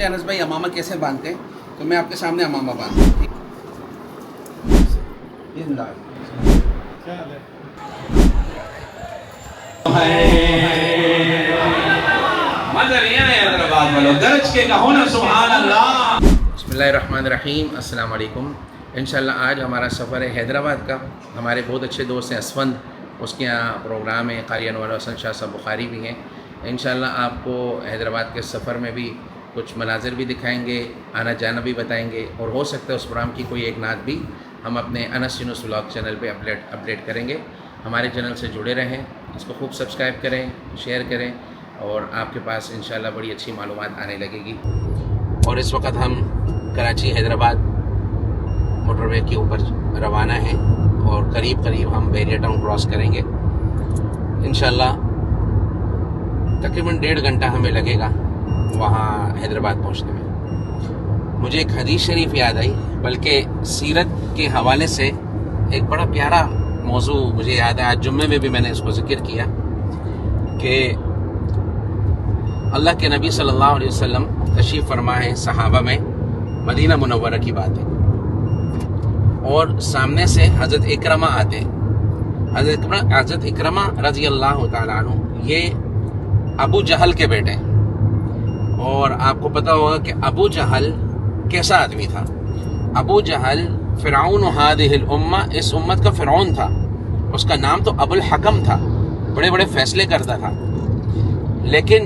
रहे अनस भाई अमामा कैसे बांधते हैं, तो मैं आपके सामने अमामा बांधता हूँ। बिस्मिल्लाहिर्रहमानिर्रहीम, अस्सलाम वालेकुम। इंशाल्लाह आज हमारा सफ़र है हैदराबाद का। हमारे बहुत अच्छे दोस्त हैं असफंद, उसके यहाँ प्रोग्राम है। कारी अनवर हसन शाह साहब बुखारी भी हैं। इंशाल्लाह आपको हैदराबाद के सफ़र में भी कुछ मनाज़िर भी दिखाएंगे, आना जाना भी बताएंगे, और हो सकता है उस प्रोग्राम की कोई एक नात भी हम अपने अनस यूनुस व्लॉग चैनल पे अपडेट करेंगे। हमारे चैनल से जुड़े रहें, इसको खूब सब्सक्राइब करें, शेयर करें, और आपके पास इंशाल्लाह बड़ी अच्छी मालूमात आने लगेगी। और इस वक्त हम कराची हैदराबाद मोटरवे के ऊपर रवाना हैं और करीब हम बैरियर टाउन क्रॉस करेंगे। इंशाल्लाह तकरीबन 1.5 घंटा हमें लगेगा वहाँ हैदराबाद पहुँचने में। मुझे एक हदीस शरीफ याद आई, बल्कि सीरत के हवाले से एक बड़ा प्यारा मौजू मुझे याद है। आज जुम्मे में भी मैंने इसको जिक्र किया कि अल्लाह के नबी सल्लल्लाहु अलैहि वसल्लम तशरीफ़ फरमा है सहाबा में, मदीना मुनव्वरा की बात है, और सामने से हज़रत इकरमा आते हैं। हज़रत इकरमा रज़ी अल्लाह तआला अन्हु ये अबू जहल के बेटे हैं। और आपको पता होगा कि अबू जहल कैसा आदमी था। अबू जहल फ़िरऔन हादिहिल उम्मा, इस उम्मत का फ़िरऔन था। उसका नाम तो अबुल हकम था, बड़े बड़े फ़ैसले करता था, लेकिन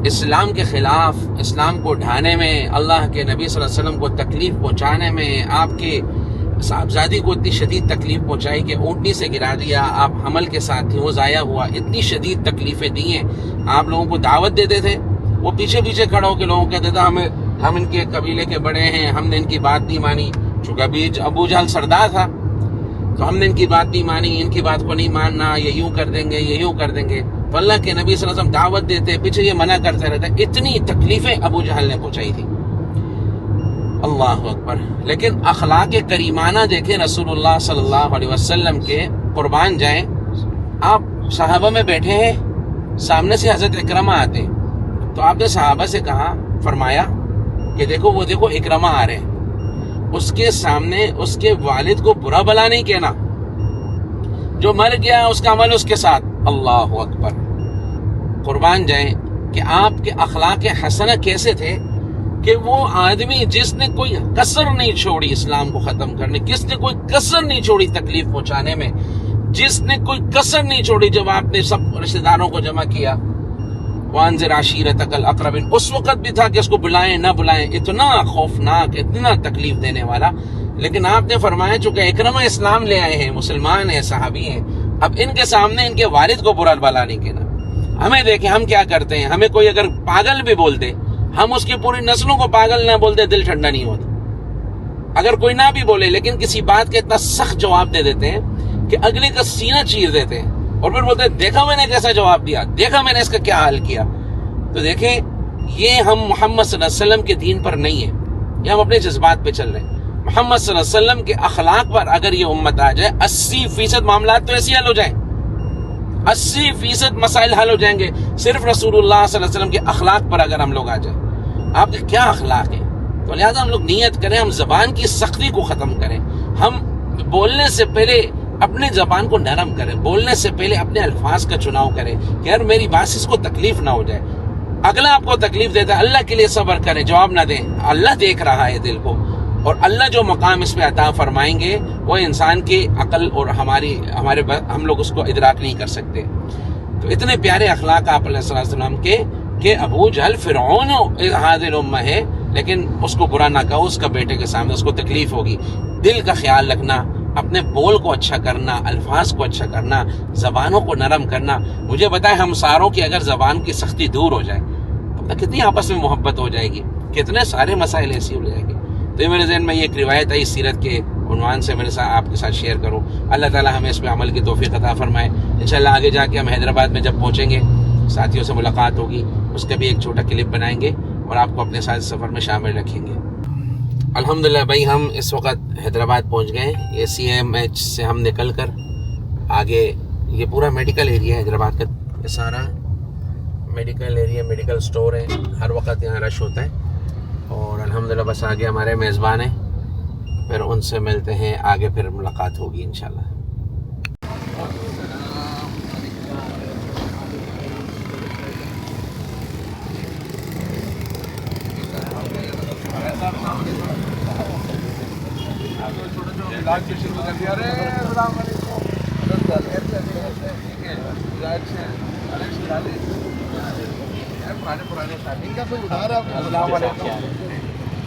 इस्लाम के ख़िलाफ़, इस्लाम को ढाने में, अल्लाह के नबी सल्लल्लाहु अलैहि वसल्लम को तकलीफ़ पहुँचाने में, आपके साहबजादी को इतनी शदीद तकलीफ़ पहुँचाई कि ऊँटनी से गिरा दिया, आप हमल के साथ थी, वो ज़ाया हुआ, इतनी शदीद तकलीफ़ें दी हैं। आप लोगों को दावत देते थे, वो पीछे पीछे खड़ा होकर लोगों को कहते थे हम इनके कबीले के बड़े हैं, हमने इनकी बात नहीं मानी। चूँकि अबू जहल सरदार था, तो हमने इनकी बात नहीं मानी, इनकी बात को नहीं मानना, ये यूँ कर देंगे, ये यूँ कर देंगे। तो अल्लाह के नबी सल्लल्लाहु अलैहि वसल्लम दावत देते, पीछे ये मना करते रहते। इतनी तकलीफ़ें अबू जहल ने पहुँचाई थी, अल्लाह अकबर। लेकिन अखलाक करीमाना देखें रसूलुल्लाह सल्लल्लाहु अलैहि वसल्लम के, कुर्बान जाएं। आप सहाबा में बैठे हैं, सामने से हज़रत इकरमा आते हैं, तो आपने सहाबा से कहा, फरमाया कि देखो इकरमा आ रहे हैं, उसके सामने उसके वालिद को बुरा भला नहीं कहना, जो मर गया उसका अमल उसके साथ। अल्लाह अकबर। कुर्बान जाएं कि आपके अखलाक हसना कैसे थे कि वो आदमी जिसने कोई कसर नहीं छोड़ी इस्लाम को ख़त्म करने, जिसने कोई कसर नहीं छोड़ी तकलीफ पहुँचाने में, जिसने कोई कसर नहीं छोड़ी जब आपने सब रिश्तेदारों को जमा किया। वांज़िर आशीरतकल अक़रबीन, उस वक़्त भी था कि उसको बुलाएं ना बुलाएं, इतना खौफनाक, इतना तकलीफ देने वाला। लेकिन आपने फरमाया चूँकि इकरमा इस्लाम ले आए हैं, मुसलमान हैं, सहाबी हैं, अब इनके सामने इनके वालिद को बुरा भला नहीं कहना। हमें देखें हम क्या करते हैं, हमें कोई अगर पागल भी बोल दे, हम उसकी पूरी नस्लों को पागल ना बोलते, दिल ठंडा नहीं होता। अगर कोई ना भी बोले, लेकिन किसी बात के इतना सख्त जवाब दे देते हैं कि अगले का सीना चीर देते हैं, और फिर बोलते हैं देखा मैंने कैसा जवाब दिया, देखा मैंने इसका क्या हाल किया। तो देखें, ये हम मोहम्मद सल्लल्लाहु अलैहि वसल्लम के दीन पर नहीं है, ये हम अपने जज्बात पे चल रहे हैं। मोहम्मद सल्लल्लाहु अलैहि वसल्लम के अखलाक पर अगर ये उम्मत आ जाए, 80% मामला तो ऐसे हल हो जाए, 80% मसाइल हल हो जाएंगे, सिर्फ रसूलुल्लाह सल्लल्लाहु अलैहि वसल्लम के अखलाक पर अगर हम लोग आ जाए। आपके क्या अखलाक है, तो लिहाजा हम लोग नियत करें, हम ज़बान की सख्ती को ख़त्म करें। हम बोलने से पहले अपने ज़बान को नरम करें, बोलने से पहले अपने अल्फाज का चुनाव करें कि यार मेरी बात से इसको तकलीफ ना हो जाए। अगला आपको तकलीफ देता है, अल्लाह के लिए सब्र करें, जवाब ना दें। अल्लाह देख रहा है दिल को, और अल्लाह जो मकाम इस पे अता फरमाएंगे वो इंसान की अकल और हम लोग उसको इदराक नहीं कर सकते। तो इतने प्यारे अखलाक आप अलैहि सल्लम के अबू जहल फ़िरऔन हादिल उम्मा है, लेकिन उसको बुरा ना कहो, उसका बेटे के सामने उसको तकलीफ होगी। दिल का ख्याल रखना, अपने बोल को अच्छा करना, अल्फाज को अच्छा करना, ज़बानों को नरम करना। मुझे बताएं, हमसारों की अगर ज़बान की सख्ती दूर हो जाए तो कितनी आपस में मोहब्बत हो जाएगी, कितने सारे मसाइल ऐसी हो जाएंगे। तो ये मेरे ज़हन में ये एक रिवायत आई सीरत के उन्वान से मेरे साथ आपके साथ शेयर करूँ। अल्लाह ताला हमें इस पर अमल की तौफीक अता फरमाए। इंशाल्लाह आगे जाके हम हैदराबाद में जब पहुँचेंगे, साथियों से मुलाकात होगी, उसका भी एक छोटा क्लिप बनाएंगे और आपको अपने साथ सफ़र में शामिल रखेंगे। अल्हम्दुलिल्लाह भाई, हम इस वक्त हैदराबाद पहुंच गए। ये CMH से हम निकल कर आगे, ये पूरा मेडिकल एरिया है हैदराबाद का, ये सारा मेडिकल एरिया, मेडिकल स्टोर है, हर वक्त यहाँ रश होता है। الحمدللہ بس آگے ہمارے میزبان ہیں, پھر ان سے ملتے ہیں آگے, پھر ملاقات ہوگی انشاءاللہ.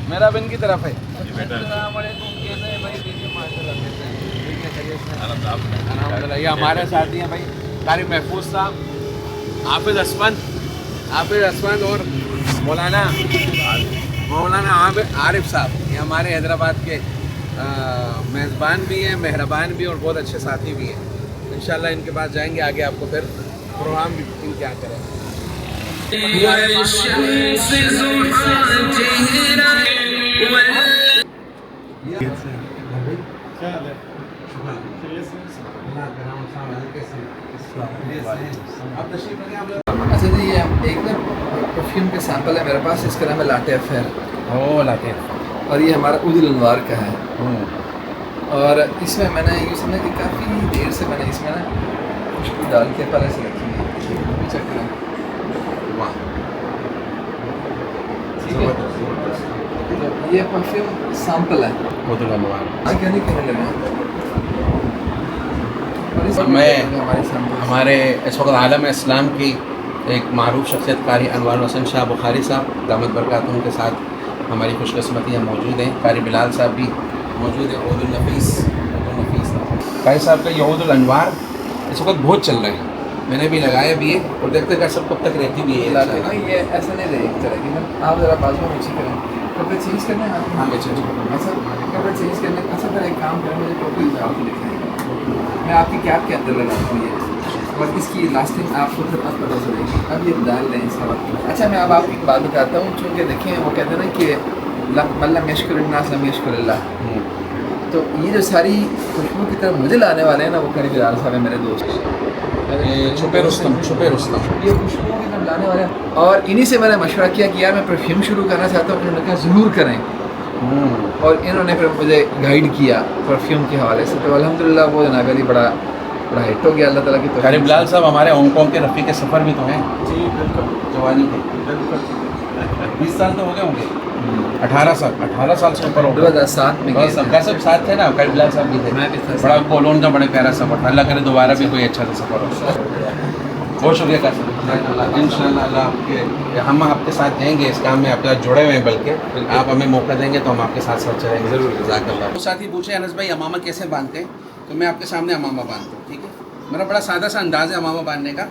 میرا بن کی طرف ہے. یہ ہمارے ساتھی ہیں بھائی قاری محفوظ صاحب, حافظ اسفند اور مولانا عارف صاحب. یہ ہمارے حیدرآباد کے میزبان بھی ہیں, مہربان بھی, اور بہت اچھے ساتھی بھی ہیں. انشاءاللہ ان کے پاس جائیں گے, آگے آپ کو پھر پروگرام بھی ان کیا کریں. اچھا جی, یہ ایک نا پرفیوم کے سیمپل ہے میرے پاس, اس کا نام ہے لاٹے افیر. اور یہ ہمارا عود الانوار کا ہے. اور اس میں نے یہ سمجھا کہ کافی دیر سے میں نے اس میں نا خوشبو ڈال کے پہلے سے رکھی ہے. چیک کریں, تو یہ پرفیوم سیمپل ہے عود الانوار. کیا نہیں کہنے لگا. ہمارے اس وقت عالم اسلام کی ایک معروف شخصیت قاری انوار حسین شاہ بخاری صاحب دامت برکاتہم کے ساتھ ہماری خوش قسمتیاں موجود ہیں. قاری بلال صاحب بھی موجود ہیں. عود النفیس قاری صاحب کا یہ عود الانوار اس وقت بہت چل رہا ہے. میں نے بھی لگایا بھی ہے اور دیکھتے کہ سب کب تک رہتی بھی ہے. یہ ایسا نہیں رہے ایک طرح کی. آپ ذرا بازو میں نیچے کریں, کپڑے چینج کرنے ہیں. ہاں بچے اچھا کپڑے چینج کرنے. اچھا پھر ایک کام کریں, مجھے ٹوپی آپ دکھائیں, میں آپ کی کیپ کے اندر لگاتا ہوں یہ, اور اس کی لاسٹنگ آپ کو پھر پتہ چلے گی. اب یہ ڈال دیں اس کا وقت. اچھا میں اب آپ کی ایک بات بتاتا ہوں, چونکہ دیکھیں وہ کہتے ہیں نا کہ لم یشکر الناس لم یشکر اللہ. تو یہ جو ساری خوشبو کی طرف مجھے لانے والے ہیں نا, وہ قاری بلال صاحب ہیں میرے دوست, چھپے رستم. یہ خوشبو کی طرف لانے والے ہیں. اور انہی سے میں نے مشورہ کیا کہ یار میں پرفیوم شروع کرنا چاہتا ہوں. انہوں نے کہا ضرور کریں, اور انہوں نے پھر مجھے گائیڈ کیا پرفیوم کے حوالے سے. تو الحمدللہ وہ جناب علی بڑا ہٹ ہو گیا اللہ تعالیٰ کی. قاری بلال صاحب ہمارے ہانگ کانگ کے رفیق سفر بھی تو ہیں. جی بالکل, جوانی کے 20 سال تو ہو گئے ہوں گے. 18 سال سے اوپر ہو گئے. 2007 میں گئے سب ساتھ تھے نا, قاری بلال صاحب بھی تھے. میں بھی تھا. بڑا کولون کا بڑے پیارا سفر تھا. اللہ کرے دوبارہ بھی کوئی اچھا سا سفر ہو. بہت شکریہ قاسم. ان شاء اللہ اللہ آپ کے, ہم آپ کے ساتھ جائیں گے اس کام میں, آپ کے ساتھ جڑے ہوئے ہیں. بلکہ آپ ہمیں موقع دیں گے تو ہم آپ کے ساتھ ساتھ چلیں گے. ضرور, جزاک اللہ. وہ ساتھی پوچھے انس بھائی امامہ کیسے باندھتے ہیں, تو میں آپ کے سامنے امامہ باندھتا ہوں. ٹھیک ہے, میرا بڑا سادہ سا انداز ہے امامہ باندھنے کا.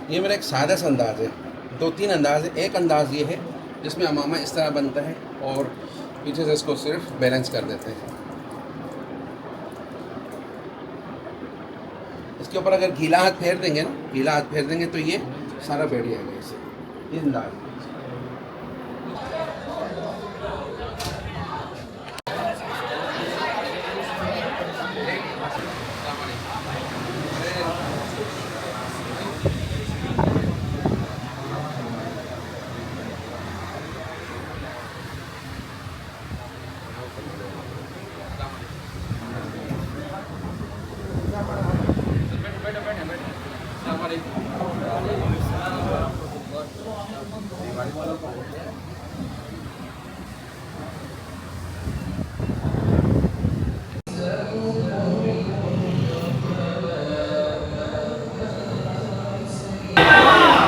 یہ میرا ایک سادہ سا انداز ہے. 2-3 انداز ہے. ایک انداز یہ ہے جس میں امامہ اس طرح بنتا ہے اور پیچھے سے اس کو صرف بیلنس کر دیتے ہیں. اس کے اوپر اگر گیلا ہاتھ پھیر دیں گے تو یہ سارا بیٹھ جائے گا. اسے یہ انداز.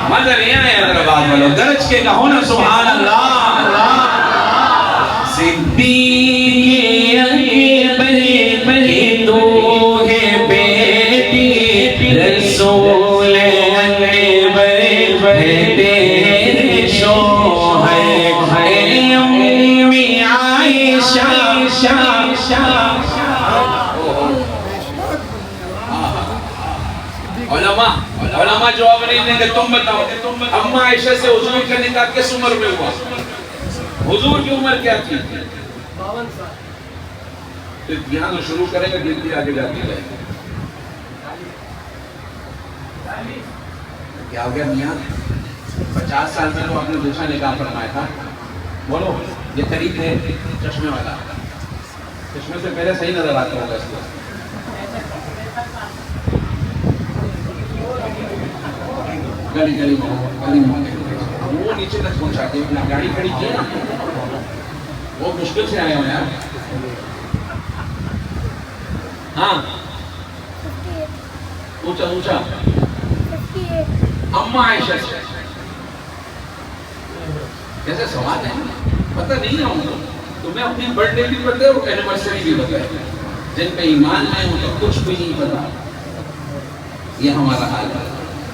مگر یہ ہے حیدرآباد والوں, گرج کے کہو نا سبحان اللہ. صدیق اکبر کی تو ہے بیٹی, رسول اکبر ہے تیرے شوہر. علماء جواب نہیں دیں گے. تم بتاؤ اما عائشہ سے حضور کا نکاح کس عمر میں ہوا؟ حضور کی عمر کیا تھی؟ 52 سال. یہاں تو شروع کریں گے گنتی آگے جاتی رہے گی. کیا ہو گیا میاں؟ 50 سال میں تو آپ نے دوسرا نکاح فرمایا تھا. بولو یہ طریق ہے چشمے والا. چشمے سے پہلے صحیح نظر آتا ہوگا اس کو. گلی گلی میں وہ نیچے تک پہنچاتے ہیں. گاڑی کھڑی کی نا وہ مشکل سے آئے ہو یار. ہاں اونچا اونچا. اما عائشہ سے جیسے سوال ہے پتہ نہیں ہوں گا. تمہیں اپنی برتھ ڈے بھی پتہ ہے اور اینیورسری بھی پتہ ہے. جن پہ ایمان لائے ہوں تو کچھ بھی نہیں پتا. یہ ہمارا حال ہے.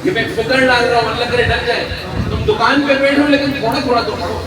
یہ میں فکر ڈال رہا ہوں اللہ کرے ڈر جائے. تم دکان پہ بیٹھو لیکن تھوڑا تھوڑا تو پڑھو.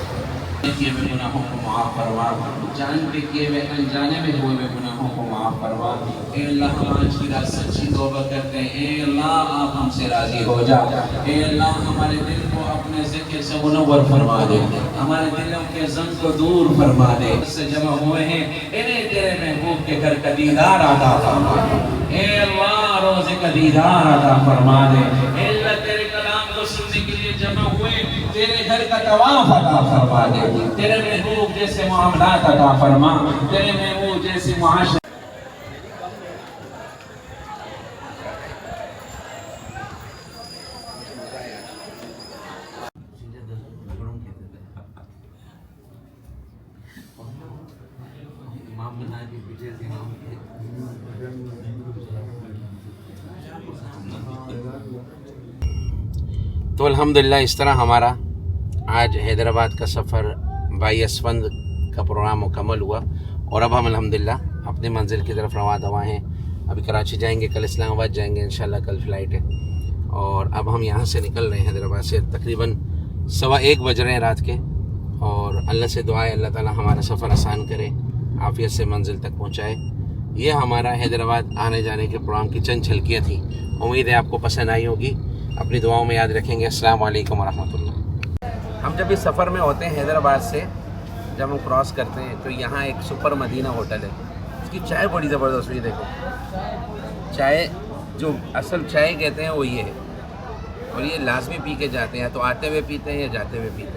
کیے ہوئے گناہوں کو معاف فرما. جان پہ کیے ہوئے انجانے میں ہوئے ہوئے گناہوں کو معاف فرما. اے اللہ ہم آج کی رات سچی توبہ کرتے ہیں. اے اللہ آپ ہم سے راضی ہو جا. اے اللہ ہمارے دل کو اپنے ذکر سے منور فرما دے. ہمارے دلوں کے زنگ کو دور فرما دے. اس سے جمع ہوئے ہیں انہیں تیرے محبوب کے گھر کا دیدار عطا فرما دے. اے اللہ روزے کا دیدار عطا فرما دے. اے اللہ تیرے کلام کو سننے کے لیے جمع ہوئے تیرے گھر کا طواف عطا فرما دے. تیرے محبوب جیسے معاملات عطا فرما. تیرے محبوب جیسے معاشرے تو الحمدللہ اس طرح ہمارا آج حیدرآباد کا سفر بائی اسفند کا پروگرام مکمل ہوا اور اب ہم الحمدللہ اپنی منزل کی طرف رواں دوا ہیں. ابھی کراچی جائیں گے, کل اسلام آباد جائیں گے انشاءاللہ, کل فلائٹ ہے. اور اب ہم یہاں سے نکل رہے ہیں حیدرآباد سے. تقریباً 1:15 بج رہے ہیں رات کے. اور اللہ سے دعا ہے اللہ تعالی ہمارا سفر آسان کرے, عافیت سے منزل تک پہنچائے. یہ ہمارا حیدرآباد آنے جانے کے پروگرام کی چند جھلکیاں تھیں. امید ہے آپ کو پسند آئی ہوگی. اپنی دعاؤں میں یاد رکھیں گے. السلام علیکم ورحمۃ اللہ. ہم جب اس سفر میں ہوتے ہیں حیدرآباد سے, جب ہم کراس کرتے ہیں تو یہاں ایک سپر مدینہ ہوٹل ہے. اس کی چائے بڑی زبردست ہوئی. دیکھو چائے جو اصل چائے کہتے ہیں وہ یہ ہے. اور یہ لازمی پی کے جاتے ہیں, تو آتے ہوئے پیتے ہیں یا جاتے ہوئے پیتے ہیں.